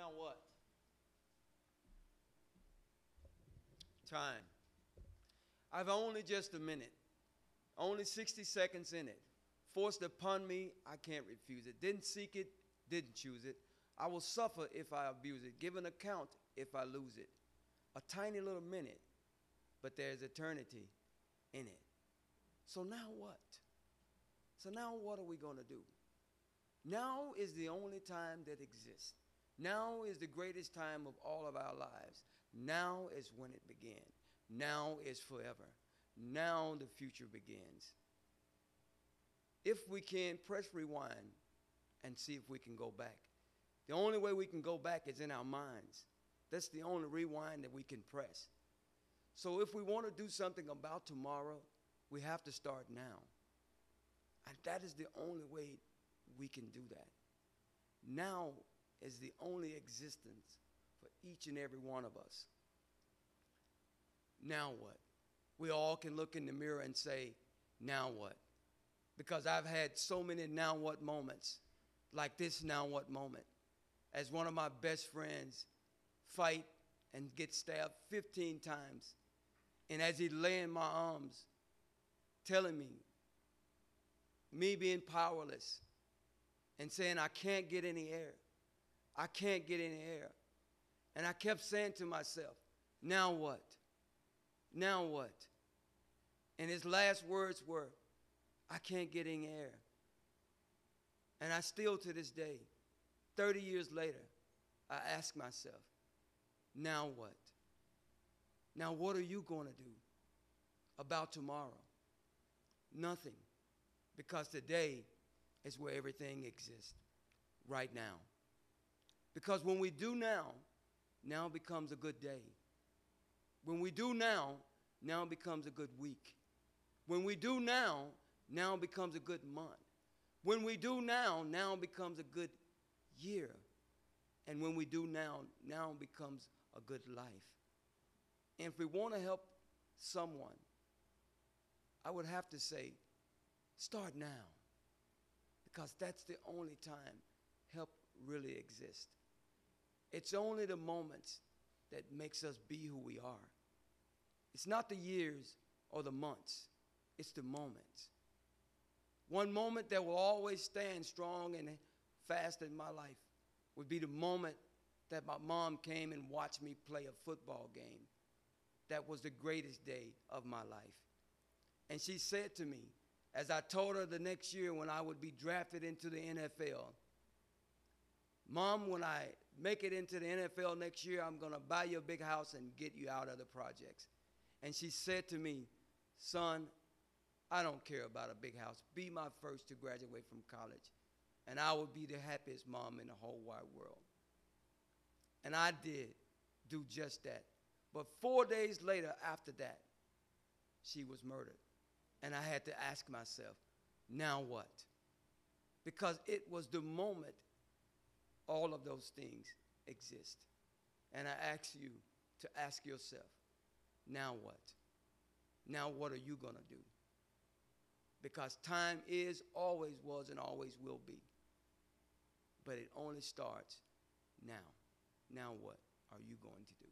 Now what? Time. I've only just a minute, only 60 seconds in it. Forced upon me, I can't refuse it. Didn't seek it, didn't choose it. I will suffer if I abuse it, give an account if I lose it. A tiny little minute, but there's eternity in it. So now what? So now what are we going to do? Now is the only time that exists. Now is the greatest time of all of our lives. Now is when it began. Now is forever. Now the future begins. If we can, press rewind and see if we can go back. The only way we can go back is in our minds. That's the only rewind that we can press. So if we want to do something about tomorrow, we have to start now. And that is the only way we can do that. Now is the only existence for each and every one of us. Now what? We all can look in the mirror and say, now what? Because I've had so many now what moments, like this now what moment. As one of my best friends fight and get stabbed 15 times, and as he lay in my arms, telling me being powerless, and saying I can't get any air. I can't get any air. And I kept saying to myself, now what? Now what? And his last words were, I can't get any air. And I still to this day, 30 years later, I ask myself, now what? Now what are you going to do about tomorrow? Nothing. Because today is where everything exists, right now. Because when we do now, now becomes a good day. When we do now, now becomes a good week. When we do now, now becomes a good month. When we do now, now becomes a good year. And when we do now, now becomes a good life. And if we want to help someone, I would have to say, start now. Because that's the only time help really exists. It's only the moments that makes us be who we are. It's not the years or the months. It's the moments. One moment that will always stand strong and fast in my life would be the moment that my mom came and watched me play a football game. That was the greatest day of my life. And she said to me, as I told her the next year when I would be drafted into the NFL, Mom, when I make it into the NFL next year, I'm going to buy you a big house and get you out of the projects. And she said to me, son, I don't care about a big house. Be my first to graduate from college, and I will be the happiest mom in the whole wide world. And I did do just that. But 4 days later after that, she was murdered. And I had to ask myself, now what? Because it was the moment all of those things exist. And I ask you to ask yourself, now what? Now what are you going to do? Because time is, always was, and always will be. But it only starts now. Now what are you going to do?